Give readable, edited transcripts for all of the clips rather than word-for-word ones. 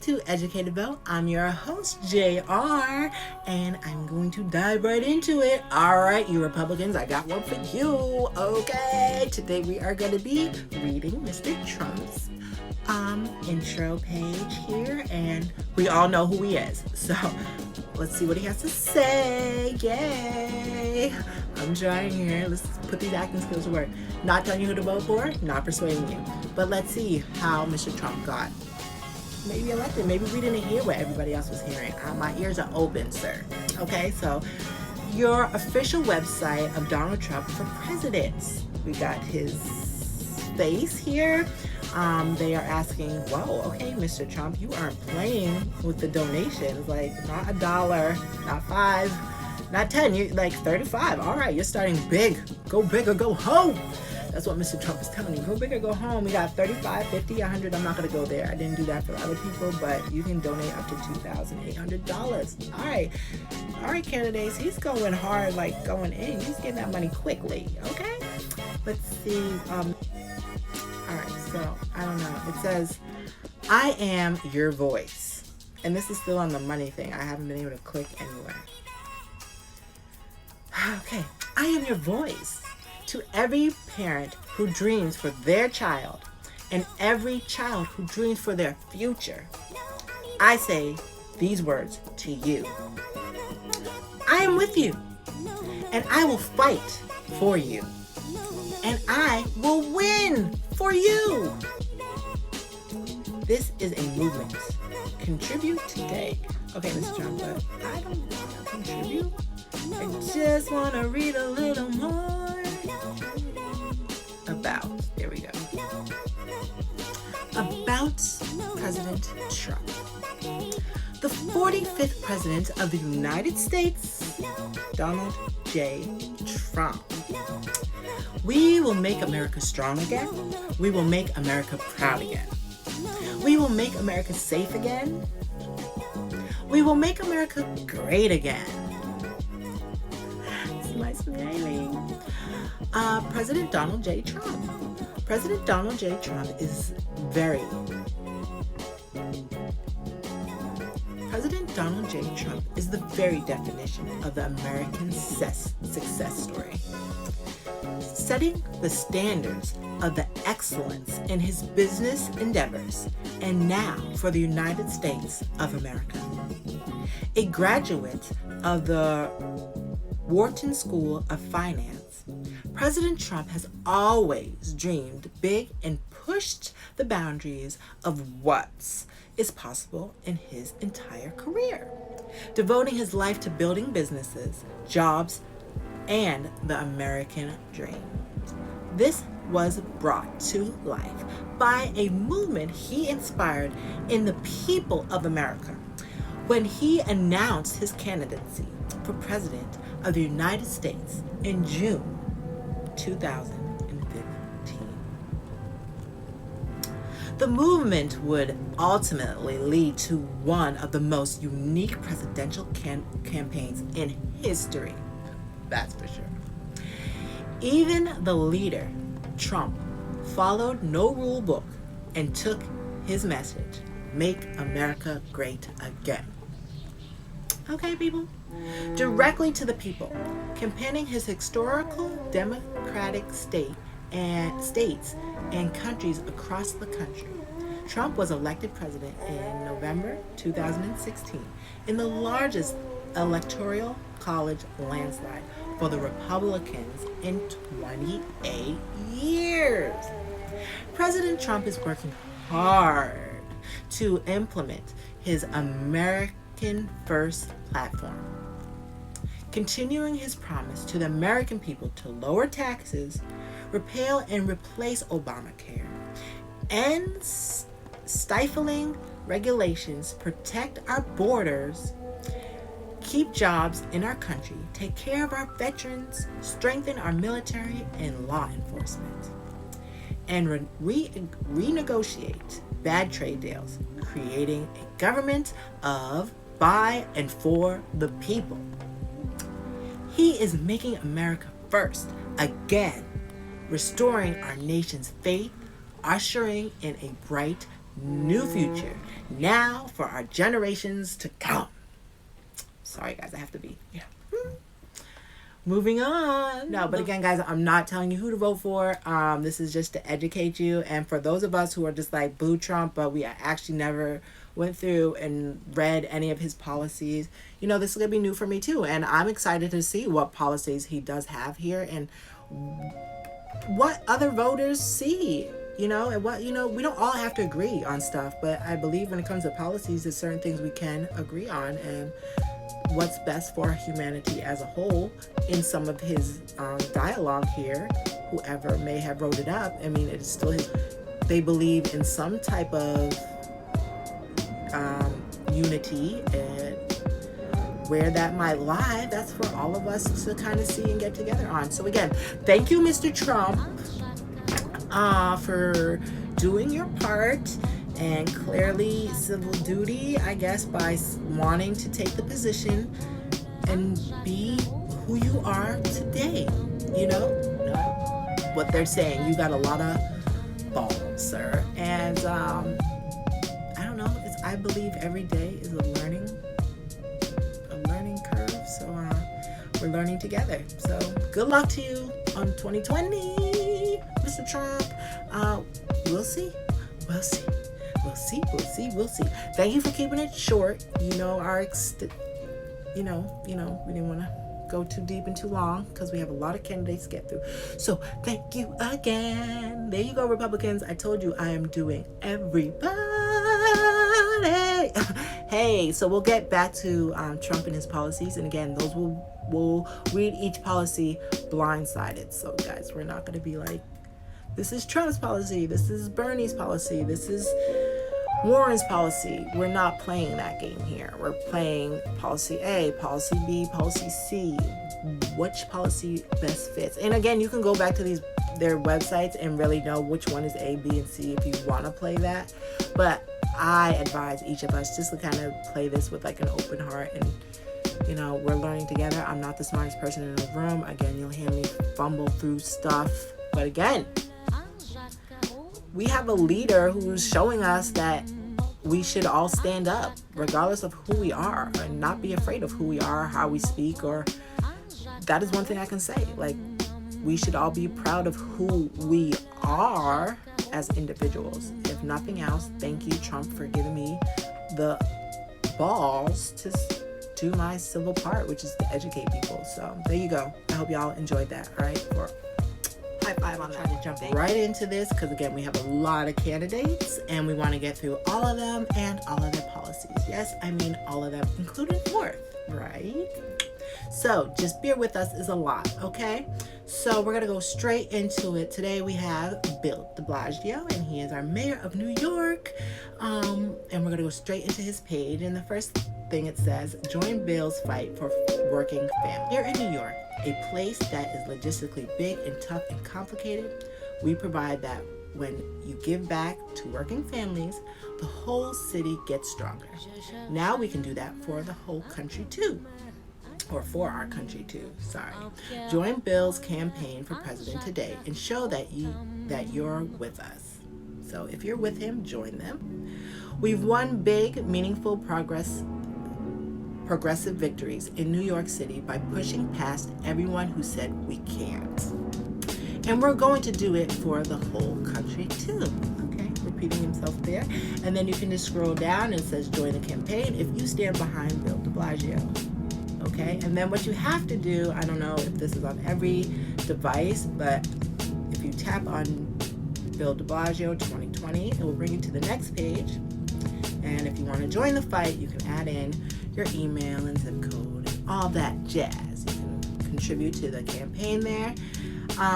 to Educated Vote. I'm your host, JR, and I'm going to dive right into it. All right, you Republicans, I got one for you. Okay, today we are going to be reading Mr. Trump's intro page here, and we all know who he is. So let's see what he has to say. Yay! I'm trying here. Let's put these acting skills to work. Not telling you who to vote for, not persuading you. But let's see how Mr. Trump got maybe elected. Maybe we didn't hear what everybody else was hearing. My ears are open, sir. Okay, so your official website of Donald Trump for president. We got his face here. They are asking, whoa, okay, Mr. Trump, you aren't playing with the donations. Like, not $1, not $5, not 10, you're like 35. All right, you're starting big. Go big or go home. That's what Mr. Trump is telling you. Go big or go home. We got 35, 50, 100. I'm not going to go there. I didn't do that for other people, but you can donate up to $2,800. All right, candidates. He's going hard, like going in. He's getting that money quickly, okay? Let's see. All right, so I don't know. It says, I am your voice. And this is still on the money thing. I haven't been able to click anywhere. Okay, I am your voice to every parent who dreams for their child and every child who dreams for their future. I say these words to you. I am with you, and I will fight for you, and I will win for you. This is a movement. Contribute today. Okay, Mr. Trump, but I don't want to contribute. I just want to read a little more about, there we go, about President Trump. The 45th President of the United States, Donald J. Trump. We will make America strong again. We will make America proud again. We will make America safe again. We will make America great again. My smiling. President Donald J. Trump. President Donald J. Trump is President Donald J. Trump is the very definition of the American success story, setting the standards of the excellence in his business endeavors, and now for the United States of America. A graduate of the Wharton School of Finance, President Trump has always dreamed big and pushed the boundaries of what is possible in his entire career, devoting his life to building businesses, jobs, and the American dream. This was brought to life by a movement he inspired in the people of America when he announced his candidacy for president of the United States in June 2015. The movement would ultimately lead to one of the most unique presidential campaigns in history. That's for sure. Even the leader, Trump, followed no rule book and took his message, make America great again. Okay, people? Directly to the people, campaigning his historical democratic states and countries across the country. Trump was elected president in November 2016 in the largest electoral college landslide for the Republicans in 28 years. President Trump is working hard to implement his American First platform, continuing his promise to the American people to lower taxes, repeal and replace Obamacare, and stifling regulations, protect our borders, keep jobs in our country, take care of our veterans, strengthen our military and law enforcement, and renegotiate bad trade deals, creating a government of, by, and for the people. He is making America first again, restoring our nation's faith, ushering in a bright new future. Now for our generations to come. Sorry, guys, I have to be. Yeah. Moving on. No, but again, guys, I'm not telling you who to vote for. This is just to educate you. And for those of us who are just like boo Trump, but we actually never went through and read any of his policies, you know, this is going to be new for me too. And I'm excited to see what policies he does have here and what other voters see, you know, and what, you know, we don't all have to agree on stuff, but I believe when it comes to policies, there's certain things we can agree on and what's best for humanity as a whole in some of his dialogue here. Whoever may have wrote it up, I mean, it's still his. They believe in some type of unity, and where that might lie, that's for all of us to kind of see and get together on. So again, thank you, Mr. Trump, for doing your part. And clearly civil duty, I guess, by wanting to take the position and be who you are today. You know what they're saying. You got a lot of balls, sir. And I don't know. I believe every day is a learning curve. So we're learning together. So good luck to you on 2020, Mr. Trump. We'll see. We'll see. Thank you for keeping it short. You know, we didn't want to go too deep and too long because we have a lot of candidates to get through. So thank you again. There you go, Republicans. I told you I am doing everybody. Hey, so we'll get back to Trump and his policies. And again, those we'll read each policy blindsided. So guys, we're not going to be like, this is Trump's policy, this is Bernie's policy, this is Warren's policy. We're not playing that game here. We're playing policy A, policy B, policy C. Which policy best fits? And again, you can go back to their websites and really know which one is A, B, and C if you want to play that. But I advise each of us just to kind of play this with like an open heart, and you know, we're learning together. I'm not the smartest person in the room. Again, you'll hear me fumble through stuff. But again, we have a leader who's showing us that we should all stand up regardless of who we are and not be afraid of who we are, how we speak, or that is one thing I can say. Like, we should all be proud of who we are as individuals. If nothing else, thank you, Trump, for giving me the balls to do my civil part, which is to educate people. So there you go. I hope y'all enjoyed that. All right. High five on that. To jump right into this because again, we have a lot of candidates and we want to get through all of them and all of their policies. Yes, I mean all of them, including North, right? So just bear with us, is a lot, okay? So we're gonna go straight into it. Today we have Bill DiBlasio, and he is our mayor of New York. And we're gonna go straight into his page. And the first thing it says, join Bill's fight for working families. Here in New York, a place that is logistically big and tough and complicated, we provide that when you give back to working families, the whole city gets stronger. Now we can do that for the whole country too. Or for our country too, sorry. Join Bill's campaign for president today and show that you're with us. So if you're with him, join them. We've won big, meaningful progressive victories in New York City by pushing past everyone who said we can't. And we're going to do it for the whole country too. Okay, repeating himself there. And then you can just scroll down and it says join the campaign if you stand behind Bill DiBlasio. Okay, and then what you have to do, I don't know if this is on every device, but if you tap on Bill DiBlasio 2020, it will bring you to the next page. And if you want to join the fight, you can add in your email and zip code and all that jazz. You can contribute to the campaign there.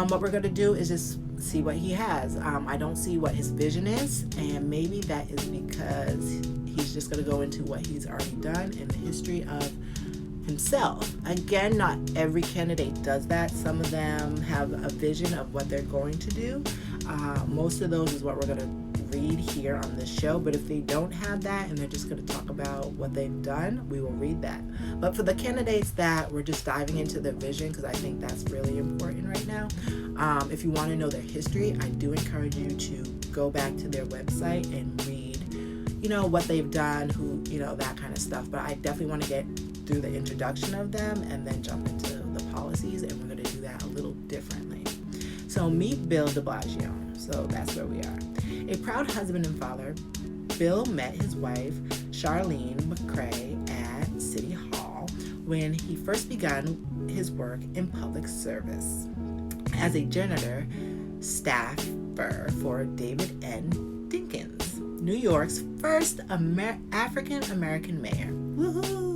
What we're going to do is just see what he has. I don't see what his vision is, and maybe that is because he's just going to go into what he's already done in the history of himself. Again, not every candidate does that. Some of them have a vision of what they're going to do. Most of those is what we're going to read here on this show. But if they don't have that and they're just going to talk about what they've done, we will read that. But for the candidates that we're just diving into their vision, because I think that's really important right now, if you want to know their history, I do encourage you to go back to their website and read, what they've done, who, that kind of stuff. But I definitely want to get through the introduction of them and then jump into the policies, and we're going to do that a little differently. So meet Bill DiBlasio. So that's where we are. A proud husband and father, Bill met his wife, Charlene McCrae, at City Hall when he first began his work in public service as a janitor staffer for David N. Dinkins, New York's first African-American mayor. Woohoo!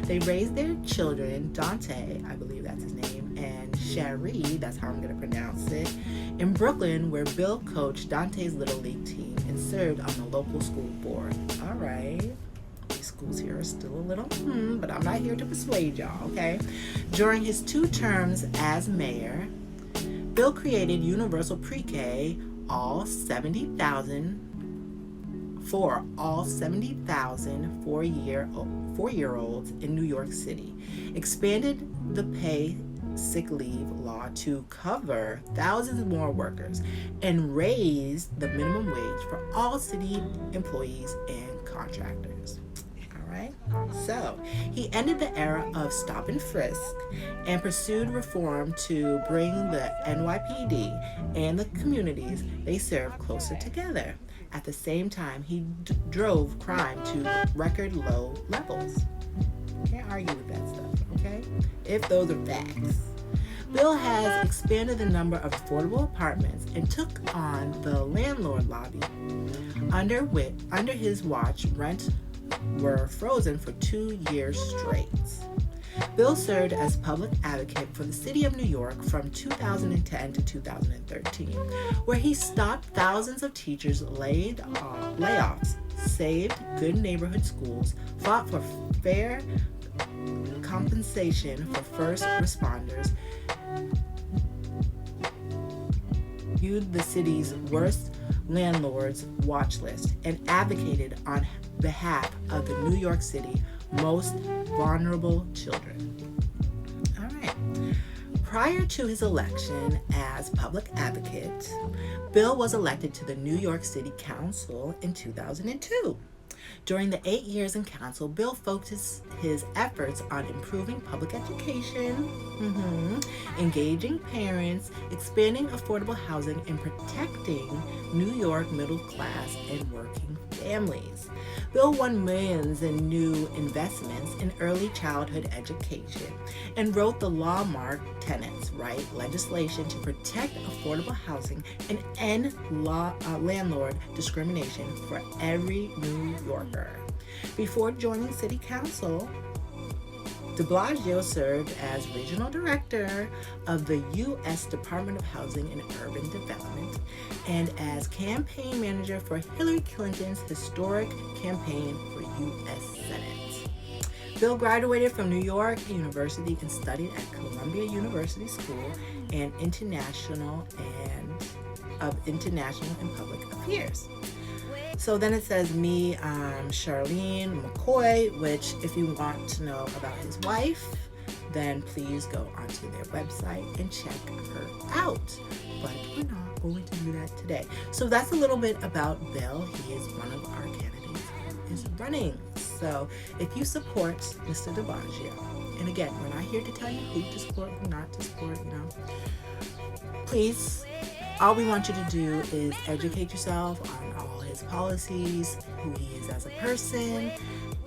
They raised their children, Dante, I believe that's his name, and Cherie, that's how I'm going to pronounce it, in Brooklyn, where Bill coached Dante's Little League team and served on the local school board. All right. These schools here are still a little, but I'm not here to persuade y'all, okay? During his 2 terms as mayor, Bill created universal pre-K for all 70,000 four-year-olds in New York City, expanded the pay sick leave law to cover thousands more workers, and raised the minimum wage for all city employees and contractors. All right. So he ended the era of stop and frisk and pursued reform to bring the NYPD and the communities they serve closer together. At the same time, he drove crime to record low levels. Can't argue with that stuff, okay? If those are facts. Bill has expanded the number of affordable apartments and took on the landlord lobby. Under his watch, rents were frozen for 2 years straight. Bill served as public advocate for the city of New York from 2010 to 2013, where he stopped thousands of teachers' layoffs, saved good neighborhood schools, fought for fair compensation for first responders, viewed the city's worst landlords watch list, and advocated on behalf of the New York City most vulnerable children. All right. Prior to his election as public advocate, Bill was elected to the New York City Council in 2002. During the 8 years in council, Bill focused his efforts on improving public education, engaging parents, expanding affordable housing, and protecting New York middle class and working families. Bill won millions in new investments in early childhood education and wrote the landmark tenants' right legislation to protect affordable housing and end landlord discrimination for every New Yorker. Before joining City Council, DiBlasio served as regional director of the U.S. Department of Housing and Urban Development and as campaign manager for Hillary Clinton's historic campaign for U.S. Senate. Bill graduated from New York University and studied at Columbia University School and International and Public Affairs. So then it says me, Charlene McCoy, which if you want to know about his wife, then please go onto their website and check her out. But we're not going to do that today. So that's a little bit about Bill. He is one of our candidates who is running. So if you support Mr. DiBlasio, and again, we're not here to tell you who to support, who not to support, please, all we want you to do is educate yourself on all his policies, who he is as a person,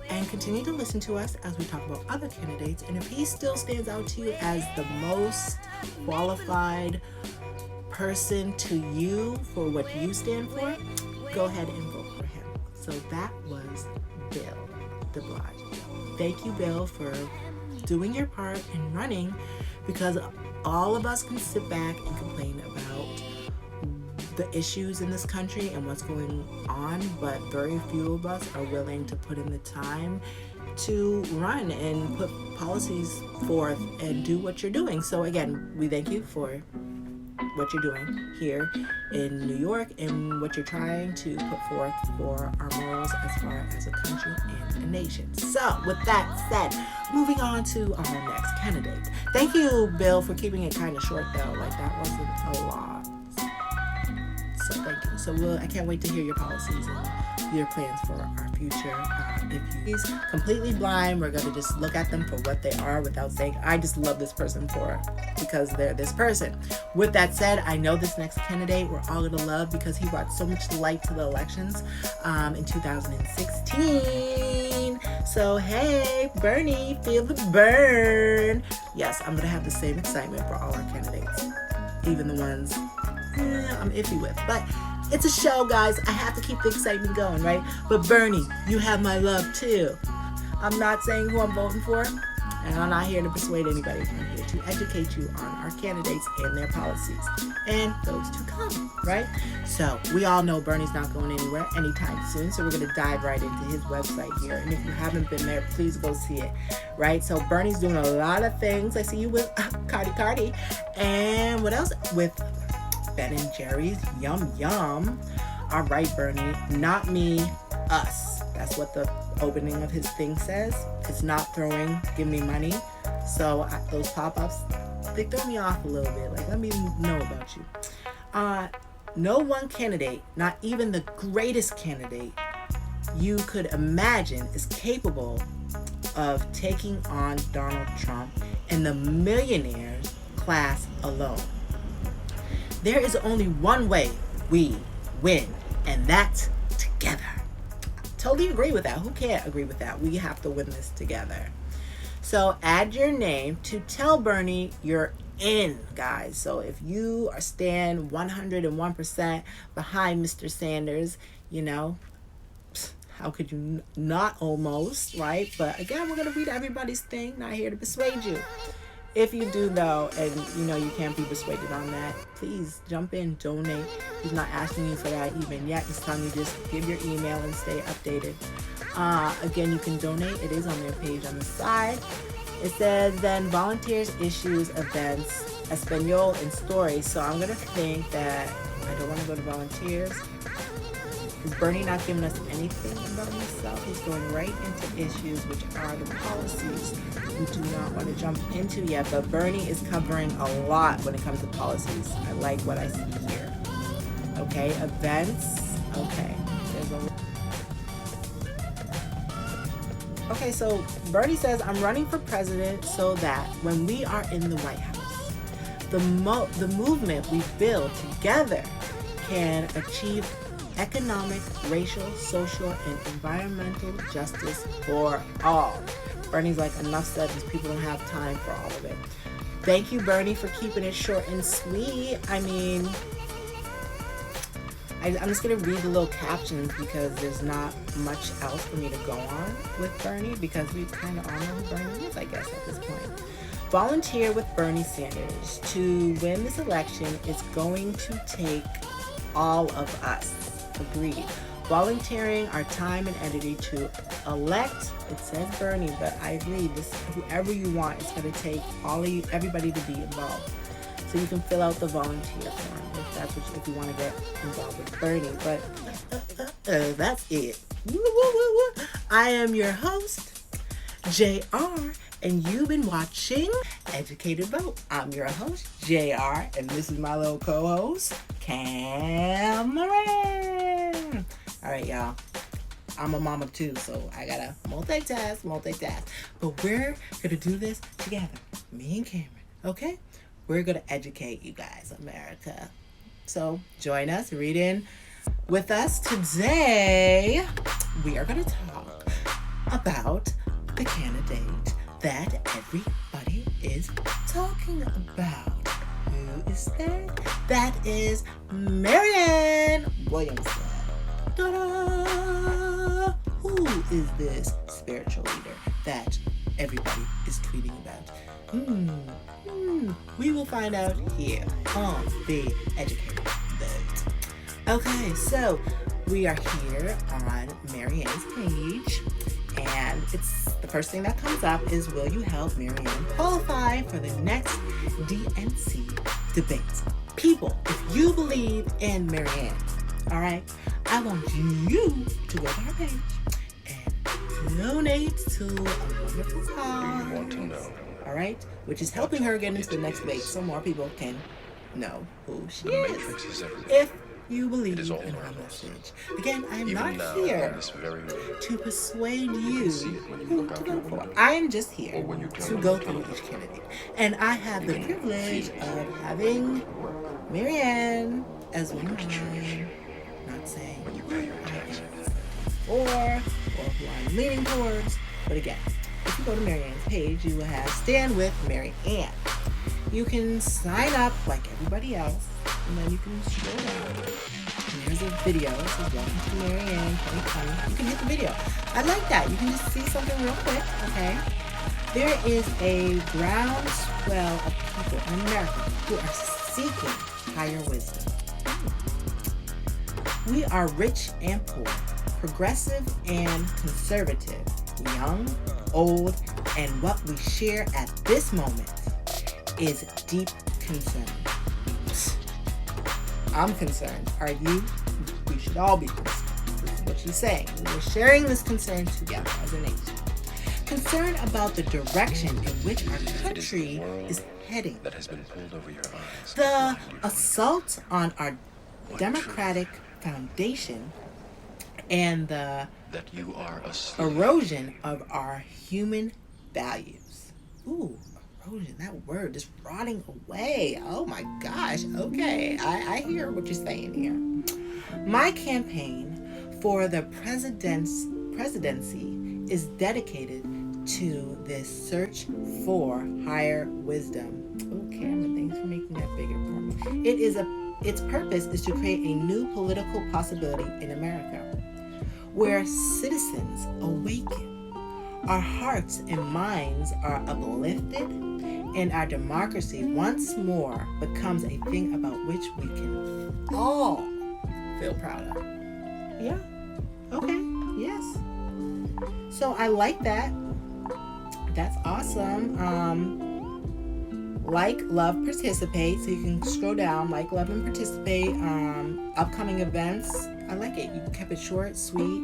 and continue to listen to us as we talk about other candidates. And if he still stands out to you as the most qualified person to you for what you stand for, go ahead and vote for him. So that was Bill DiBlasio. Thank you, Bill, for doing your part in running, because all of us can sit back and complain about the issues in this country and what's going on, but very few of us are willing to put in the time to run and put policies forth and do what you're doing. So again, we thank you for what you're doing here in New York and what you're trying to put forth for our morals as far as a country and a nation. So, with that said, moving on to our next candidate. Thank you, Bill, for keeping it kind of short, though. Like, that wasn't a lot. So, thank you. So, I can't wait to hear your policies and your plans for our future. If he's completely blind, we're going to just look at them for what they are without saying, I just love this person because they're this person. With that said, I know this next candidate we're all going to love because he brought so much light to the elections in 2016. So, hey, Bernie, feel the burn. Yes, I'm going to have the same excitement for all our candidates, even the ones I'm iffy with. But it's a show, guys. I have to keep the excitement going, right? But Bernie, you have my love too. I'm not saying who I'm voting for, and I'm not here to persuade anybody. I'm here to educate you on our candidates and their policies and those to come, right? So we all know Bernie's not going anywhere anytime soon, so we're going to dive right into his website here. And if you haven't been there, please go see it, right? So Bernie's doing a lot of things. I see you with Cardi. And what else? With Ben and Jerry's Yum Yum. All right, Bernie, not me, us. That's what the opening of his thing says. It's not throwing, give me money. So those pop-ups, they throw me off a little bit. Like, let me know about you. No one candidate, not even the greatest candidate you could imagine, is capable of taking on Donald Trump in the millionaires class alone. There is only one way we win, and that's together. Totally agree with that. Who can't agree with that? We have to win this together. So add your name to tell Bernie you're in, guys. So if you are stand 101% behind Mr. Sanders, you know, how could you not almost, right? But again, we're going to read everybody's thing. Not here to persuade you. If you do, though, and you know you can't be persuaded on that, please jump in, donate. He's not asking you for that even yet. He's telling you just give your email and stay updated. Again, you can donate. It is on their page on the side. It says then volunteers, issues, events, Espanol, and stories. So I'm going to think that I don't want to go to volunteers. Is Bernie not giving us anything about himself? He's going right into issues, which are the policies we do not want to jump into yet. But Bernie is covering a lot when it comes to policies. I like what I see here. Okay, events. Okay, there's a. Okay, so Bernie says, I'm running for president so that when we are in the White House, the movement we build together can achieve economic, racial, social, and environmental justice for all. Bernie's like, enough said, these people don't have time for all of it. Thank you, Bernie, for keeping it short and sweet. I mean, I'm just going to read the little captions because there's not much else for me to go on with Bernie because we kind of all know who Bernie is, I guess, at this point. Volunteer with Bernie Sanders. To win this election is going to take all of us. Agreed. Volunteering our time and energy to elect, it says Bernie, but I agree, this whoever you want, it's going to take everybody to be involved. So you can fill out the volunteer form if that's what if you want to get involved with Bernie. But that's it. I am your host, JR, and you've been watching Educated Vote. I'm your host, JR, and this is my little co-host, Cameron. All right, y'all. I'm a mama too, so I gotta multitask. But we're gonna do this together, me and Cameron, okay? We're gonna educate you guys, America. So join us, read in with us. Today, we are gonna talk about the candidate that everybody is talking about. Who is that? That is Marianne Williamson. Ta-da! Who is this spiritual leader that everybody is tweeting about? We will find out here on the Educated Vote. Okay, so we are here on Marianne's page, and it's the first thing that comes up is, will you help Marianne qualify for the next DNC debate. People, if you believe in Marianne, all right, I want you to go to her page and donate to a wonderful cause. Do you want to know? All right, which is helping her get into the next debate so more people can know who she is. Matrix is everything. If you believe is all in her around us. message. Again, I am Even not now, here in this very moment. to persuade you see it when you who look to out your vote for. window. I am just here Or when you turn to on go the through television. each candidate. And I have the can privilege feel it. of having Marianne as one of to choose. mine. Not saying When you who pay your I taxes. am or who I'm leaning towards. But again, if you go to Marianne's page, you will have Stand With Marianne. You can sign up like everybody else, and then you can scroll down. And there's a video. It says Welcome to Marianne 2020. You can hit the video. I like that. You can just see something real quick, okay? There is a groundswell of people in America who are seeking higher wisdom. We are rich and poor, progressive and conservative, young, old, and what we share at this moment is deep concern. I'm concerned. Are you? We should all be concerned. This is what she's saying. We're sharing this concern together as a nation. Concern about the direction in which our country is heading. That has been pulled over your eyes. The assault on our democratic foundation and the That you are a slave. erosion of our human values. Ooh, erosion, that word is rotting away. Oh my gosh. Okay, I hear what you're saying here. My campaign for the presidency is dedicated to this search for higher wisdom. Oh, Cameron, thanks for making that bigger for me. Its purpose is to create a new political possibility in America, where citizens awaken, our hearts and minds are uplifted, and our democracy once more becomes a thing about which we can all feel proud of. Yeah? Okay. Yes. So I like that. That's awesome. Like, love, participate. So you can scroll down, like, love, and participate. Upcoming events. I like it. You kept it short, sweet.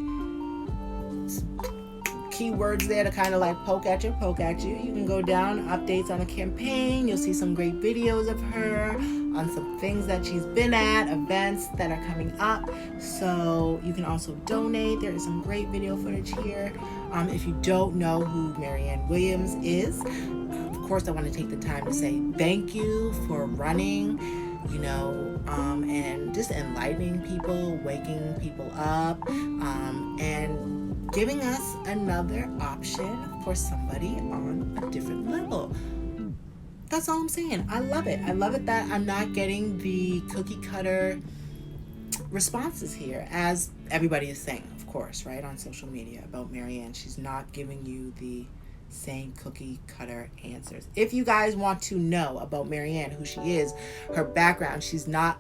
Keywords there to kind of like poke at you. You can go down, updates on a campaign. You'll see some great videos of her on some things that she's been at, events that are coming up. So you can also donate. There is some great video footage here. If you don't know who Marianne Williams is, of course I want to take the time to say thank you for running, and just enlightening people, waking people up, and giving us another option for somebody on a different level. That's all I'm saying. I love it. I love it that I'm not getting the cookie cutter responses here, as everybody is saying, of course, right, on social media about Marianne. She's not giving you the same cookie cutter answers. If you guys want to know about Marianne, who she is, her background, she's not.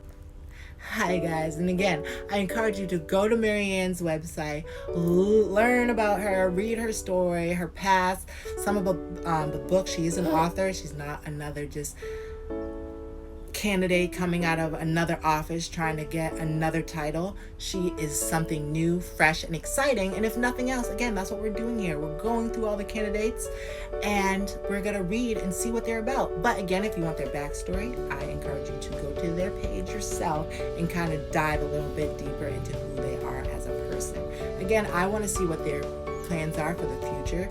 Hi guys, and again, I encourage you to go to Marianne's website, learn about her, read her story, her past, some of the books. She is an author. She's not another just candidate coming out of another office trying to get another title. She is something new, fresh, and exciting. And if nothing else, again, that's what we're doing here. We're going through all the candidates and we're going to read and see what they're about. But again, if you want their backstory, I encourage you to go to their page yourself and kind of dive a little bit deeper into who they are as a person. Again, I want to see what their plans are for the future,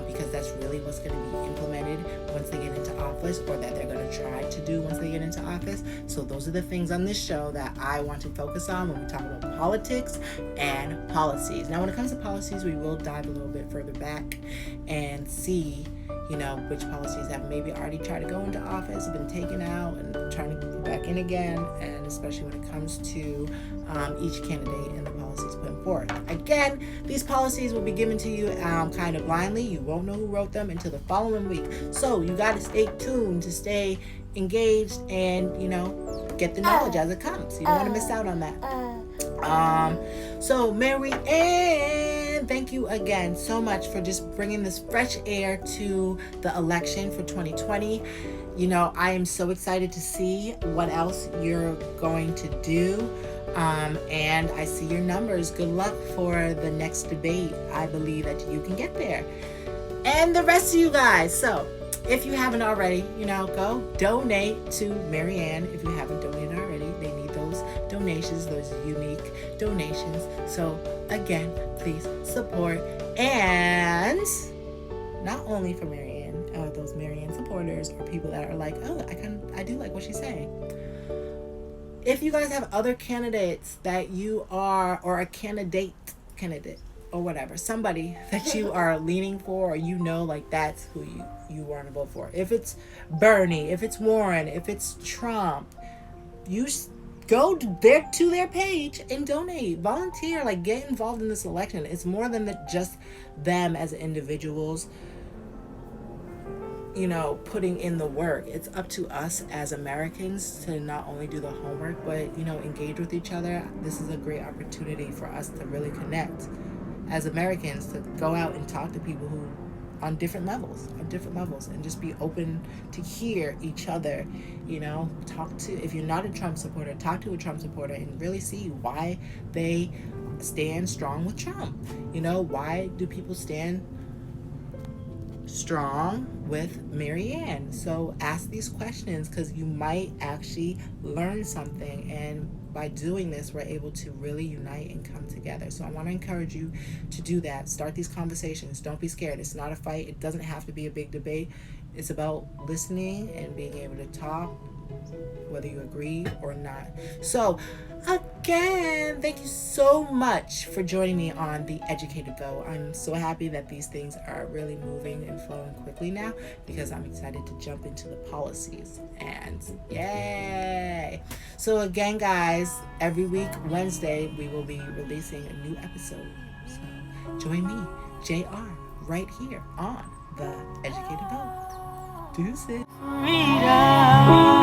because that's really what's going to be implemented once they get into office, or that they're going to try to do once they get into office. So those are the things on this show that I want to focus on when we talk about politics and policies. Now, when it comes to policies, we will dive a little bit further back and see, which policies have maybe already tried to go into office, have been taken out, and trying to get back in again, and especially when it comes to each candidate and the policies put forth. Again, these policies will be given to you kind of blindly. You won't know who wrote them until the following week. So you got to stay tuned to stay engaged and, get the knowledge as it comes. You don't want to miss out on that. So Marianne, again, thank you again so much for just bringing this fresh air to the election for 2020. You know, I am so excited to see what else you're going to do. And I see your numbers. Good luck for the next debate. I believe that you can get there. And the rest of you guys. So, if you haven't already, go donate to Marianne. If you haven't donated already, they need those donations, those unique donations. So, again, please support. And not only for Marianne, those Marianne supporters or people that are like, oh, I do like what she's saying. If you guys have other candidates that you are, or a candidate, or whatever, somebody that you are leaning for, or like that's who you want to vote for. If it's Bernie, if it's Warren, if it's Trump, you go to their page and donate, volunteer, like get involved in this election. It's more than just them as individuals, putting in the work. It's up to us as Americans to not only do the homework, but, engage with each other. This is a great opportunity for us to really connect as Americans, to go out and talk to people who on different levels, and just be open to hear each other, if you're not a Trump supporter, talk to a Trump supporter and really see why they stand strong with Trump. Why do people stand strong with Marianne? So ask these questions, because you might actually learn something, and by doing this we're able to really unite and come together. So I want to encourage you to do that. Start these conversations. Don't be scared. It's not a fight. It doesn't have to be a big debate. It's about listening and being able to talk, whether you agree or not. So again, thank you so much for joining me on the Educated Go. I'm so happy that these things are really moving and flowing quickly now, because I'm excited to jump into the policies. And yay! So again, guys, every week, Wednesday, we will be releasing a new episode. So join me, JR, right here on the Educated Go. Deuces. Freedom.